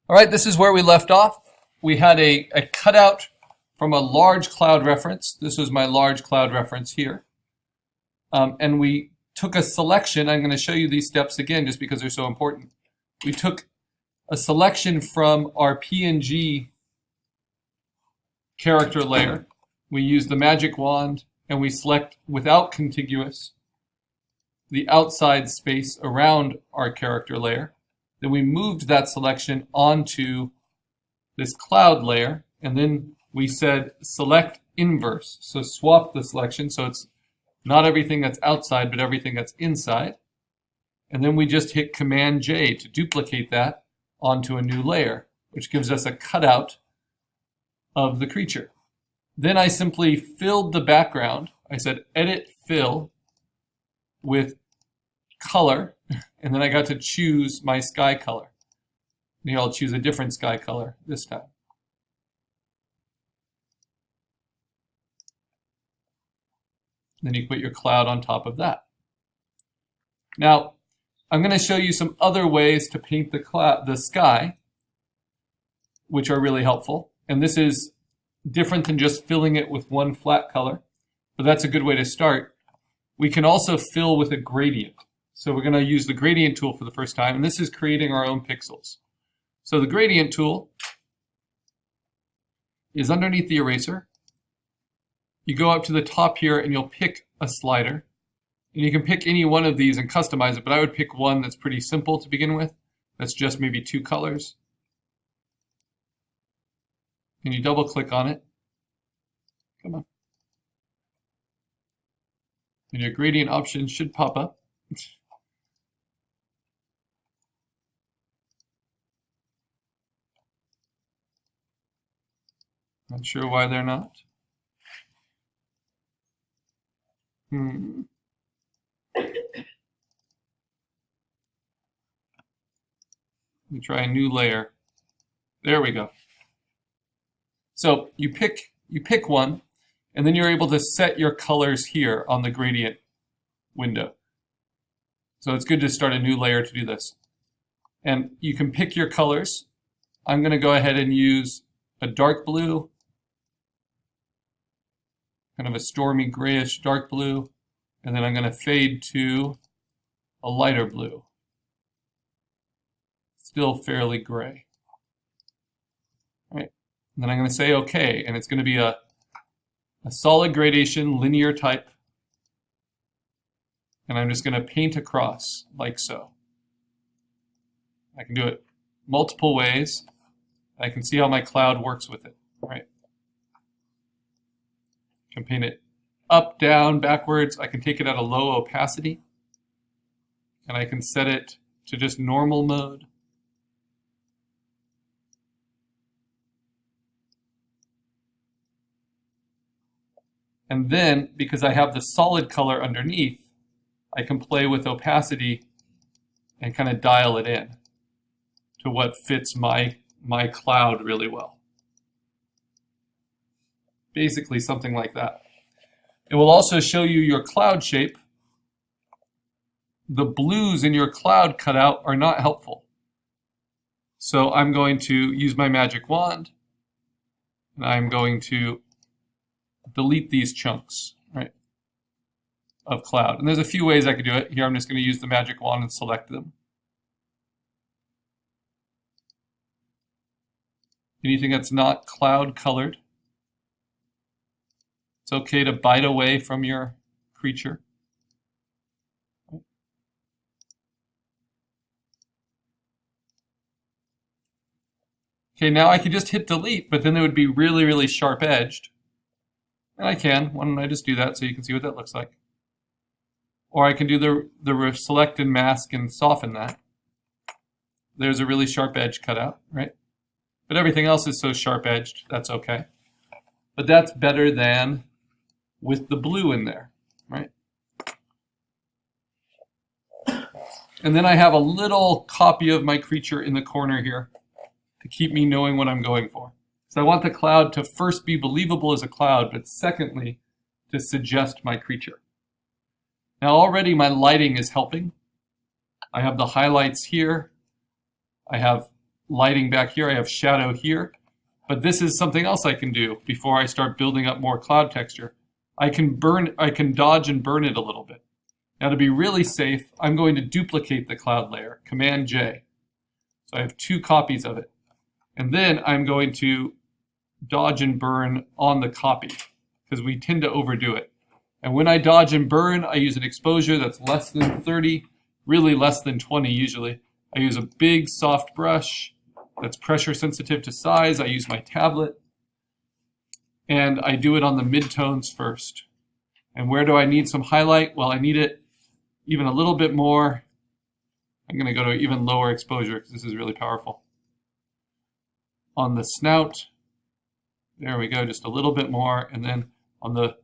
All right, this is where we left off. We had a cutout from a large cloud reference. This was my large cloud reference here. And we took a selection. I'm going to show you these steps again just because they're so important. We took a selection from our PNG character layer. We use the magic wand and we select without contiguous the outside space around our character layer. Then we moved that selection onto this cloud layer, and then we said select inverse. So swap the selection so it's not everything that's outside but everything that's inside. And then we just hit Command J to duplicate that onto a new layer, which gives us a cutout of the creature. Then I simply filled the background. I said edit fill with color, and then I got to choose my sky color. Maybe I'll choose a different sky color this time. Then you put your cloud on top of that. Now, I'm going to show you some other ways to paint the sky, which are really helpful. And this is different than just filling it with one flat color, but that's a good way to start. We can also fill with a gradient. So we're going to use the gradient tool for the first time, and this is creating our own pixels. So the gradient tool is underneath the eraser. You go up to the top here and you'll pick a slider. And you can pick any one of these and customize it, but I would pick one that's pretty simple to begin with. That's just maybe 2 colors. And you double click on it. Come on. And your gradient options should pop up. Not sure why they're not. Let me try a new layer. There we go. So you pick one, and then you're able to set your colors here on the gradient window. So it's good to start a new layer to do this. And you can pick your colors. I'm going to go ahead and use a dark blue, kind of a stormy grayish dark blue, and then I'm going to fade to a lighter blue. Still fairly gray. All right. And then I'm going to say OK, and it's going to be a solid gradation linear type. And I'm just going to paint across like so. I can do it multiple ways. I can see how my cloud works with it. All right. I can paint it up, down, backwards. I can take it at a low opacity. And I can set it to just normal mode. And then, because I have the solid color underneath, I can play with opacity and kind of dial it in to what fits my cloud really well. Basically something like that. It will also show you your cloud shape. The blues in your cloud cutout are not helpful. So I'm going to use my magic wand, and I'm going to delete these chunks, right, of cloud. And there's a few ways I could do it. Here I'm just going to use the magic wand and select them. Anything that's not cloud colored, it's okay to bite away from your creature. Okay, now I could just hit delete, but then it would be really, really sharp edged. And I can. Why don't I just do that so you can see what that looks like? Or I can do the select and mask and soften that. There's a really sharp edge cut out, right? But everything else is so sharp edged, that's okay. But that's better than with the blue in there, right? And then I have a little copy of my creature in the corner here to keep me knowing what I'm going for. So I want the cloud to first be believable as a cloud, but secondly, to suggest my creature. Now already my lighting is helping. I have the highlights here. I have lighting back here. I have shadow here. But this is something else I can do before I start building up more cloud texture. I can dodge and burn it a little bit. Now to be really safe, I'm going to duplicate the cloud layer, Command J. So I have 2 copies of it. And then I'm going to dodge and burn on the copy, because we tend to overdo it. And when I dodge and burn, I use an exposure that's less than 30, really less than 20 usually. I use a big soft brush that's pressure sensitive to size. I use my tablet. And I do it on the midtones first. And where do I need some highlight? Well, I need it even a little bit more. I'm going to go to even lower exposure because this is really powerful. On the snout, there we go, just a little bit more. And then on to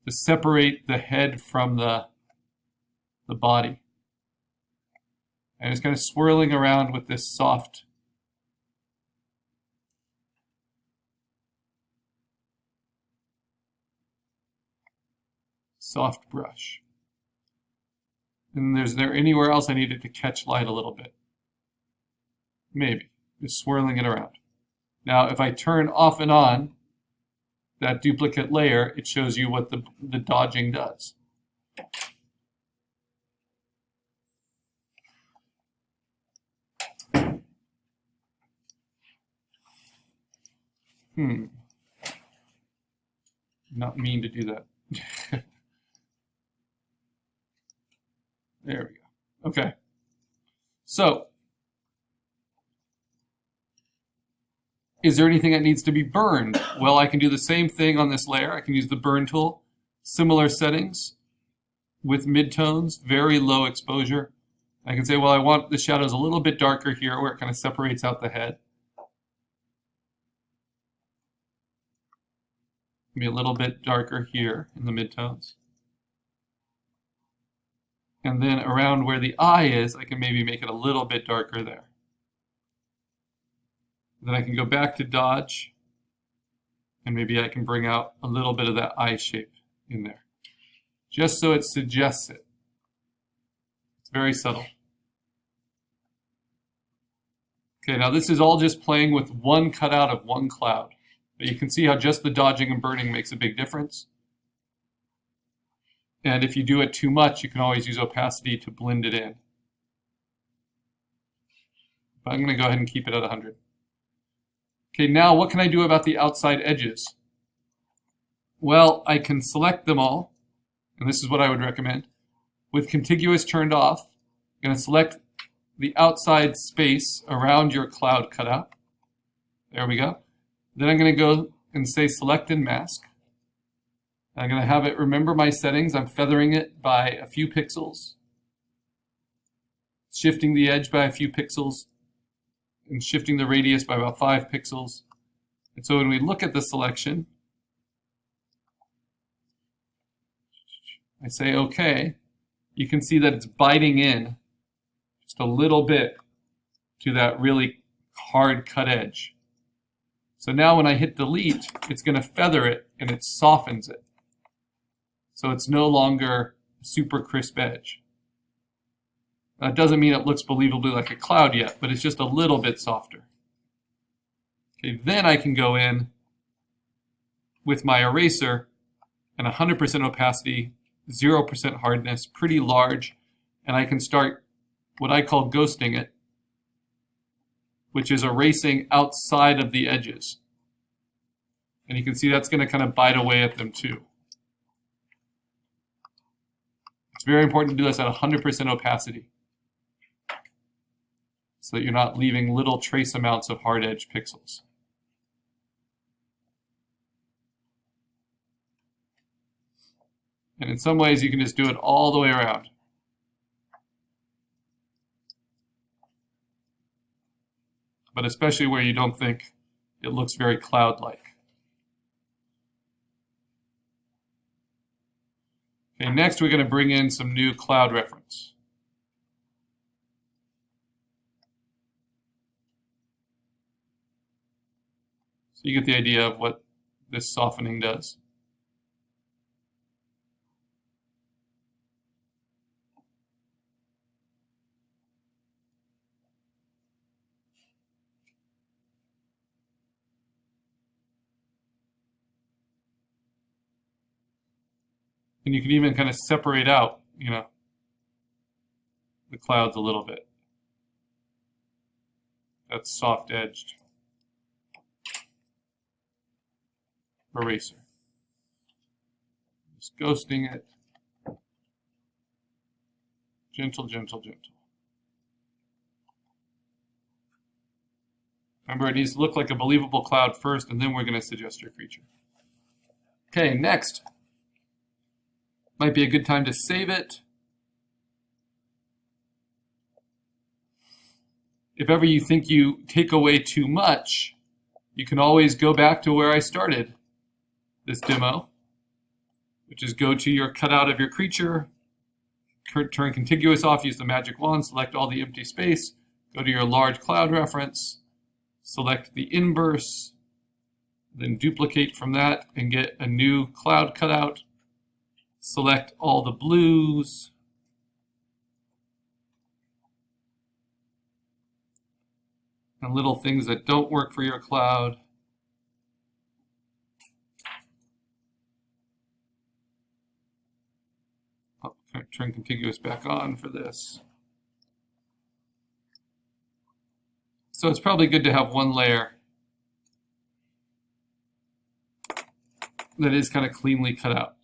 separate the head from the body. And it's kind of swirling around with this soft brush. And is there anywhere else I needed to catch light a little bit? Maybe, just swirling it around. Now, if I turn off and on that duplicate layer, it shows you what the dodging does. Not mean to do that. There we go. Okay. So, is there anything that needs to be burned? Well, I can do the same thing on this layer. I can use the burn tool. Similar settings with midtones, very low exposure. I can say, well, I want the shadows a little bit darker here where it kind of separates out the head. Maybe a little bit darker here in the midtones. And then around where the eye is, I can maybe make it a little bit darker there. Then I can go back to dodge, and maybe I can bring out a little bit of that eye shape in there, just so it suggests it. It's very subtle. Okay, now this is all just playing with one cutout of one cloud. But you can see how just the dodging and burning makes a big difference. And if you do it too much, you can always use opacity to blend it in. But I'm going to go ahead and keep it at 100. Okay, now what can I do about the outside edges? Well, I can select them all, and this is what I would recommend. With contiguous turned off, I'm going to select the outside space around your cloud cutout. There we go. Then I'm going to go and say select and mask. I'm going to have it remember my settings. I'm feathering it by a few pixels, shifting the edge by a few pixels, and shifting the radius by about 5 pixels. And so when we look at the selection, I say OK, you can see that it's biting in just a little bit to that really hard cut edge. So now when I hit delete, it's going to feather it and it softens it. So it's no longer a super crisp edge. That doesn't mean it looks believably like a cloud yet, but it's just a little bit softer. Okay, then I can go in with my eraser and 100% opacity, 0% hardness, pretty large, and I can start what I call ghosting it, which is erasing outside of the edges. And you can see that's going to kind of bite away at them too. It's very important to do this at 100% opacity so that you're not leaving little trace amounts of hard edge pixels. And in some ways, you can just do it all the way around. But especially where you don't think it looks very cloud-like. Okay, next we're going to bring in some new cloud reference. So you get the idea of what this softening does. And you can even kind of separate out, you know, the clouds a little bit. That's soft-edged eraser. Just ghosting it. Gentle, gentle, gentle. Remember, it needs to look like a believable cloud first, and then we're going to suggest your creature. Okay, next. Might be a good time to save it. If ever you think you take away too much, you can always go back to where I started this demo, which is go to your cutout of your creature, turn contiguous off, use the magic wand, select all the empty space, go to your large cloud reference, select the inverse, then duplicate from that and get a new cloud cutout, select all the blues, and little things that don't work for your cloud. Oh, turn contiguous back on for this. So it's probably good to have one layer that is kind of cleanly cut out,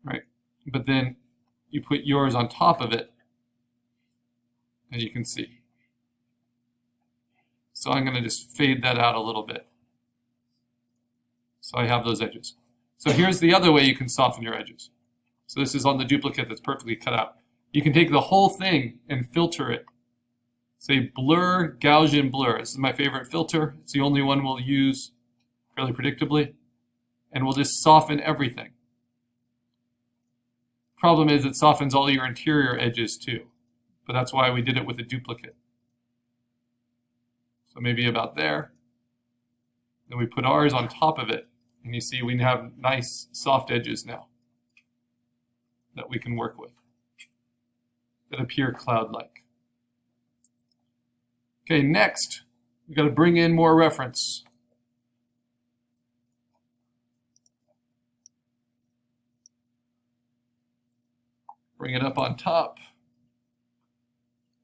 right? But then you put yours on top of it, and you can see. So I'm going to just fade that out a little bit. So I have those edges. So here's the other way you can soften your edges. So this is on the duplicate that's perfectly cut out. You can take the whole thing and filter it. Say blur, Gaussian blur. This is my favorite filter. It's the only one we'll use fairly predictably. And we'll just soften everything. Problem is it softens all your interior edges too. But that's why we did it with a duplicate. So maybe about there. Then we put ours on top of it. And you see we have nice soft edges now that we can work with that appear cloud-like. Okay, next, we've got to bring in more reference. Bring it up on top.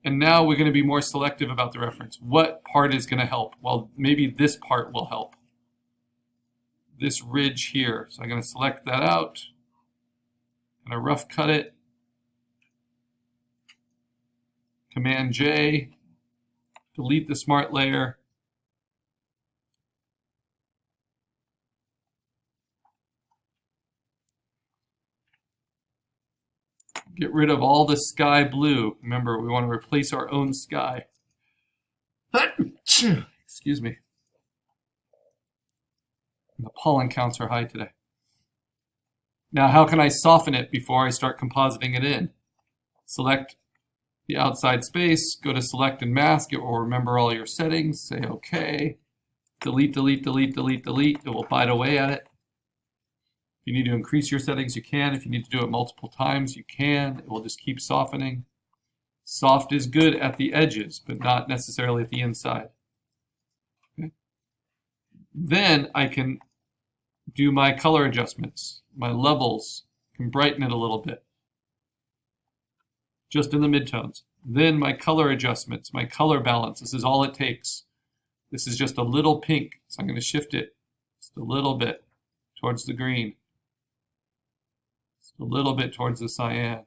And now we're going to be more selective about the reference. What part is going to help? Well, maybe this part will help. This ridge here. So I'm going to select that out. I'm going to rough cut it. Command J. Delete the smart layer. Get rid of all the sky blue. Remember, we want to replace our own sky. Excuse me. The pollen counts are high today. Now, how can I soften it before I start compositing it in? Select the outside space, go to select and mask. It will remember all your settings. Say OK. Delete, delete, delete, delete, delete. It will bite away at it. If you need to increase your settings, you can. If you need to do it multiple times, you can. It will just keep softening. Soft is good at the edges, but not necessarily at the inside. Okay. Then I can do my color adjustments, my levels, can brighten it a little bit, just in the midtones. Then my color adjustments, my color balance, this is all it takes. This is just a little pink, so I'm going to shift it just a little bit towards the green. A little bit towards the cyan.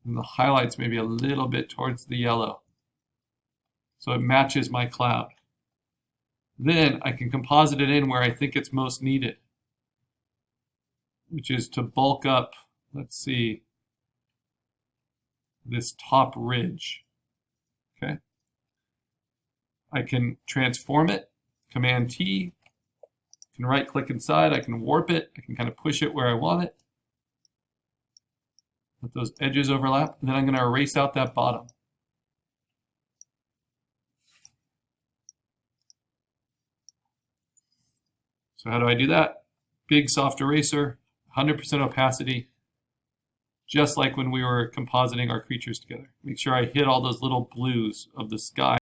And the highlights maybe a little bit towards the yellow. So it matches my cloud. Then I can composite it in where I think it's most needed, which is to bulk up, let's see, this top ridge. Okay. I can transform it, Command T. I can right click inside, I can warp it, I can kind of push it where I want it. Let those edges overlap, and then I'm going to erase out that bottom. So how do I do that? Big soft eraser, 100% opacity, just like when we were compositing our creatures together. Make sure I hit all those little blues of the sky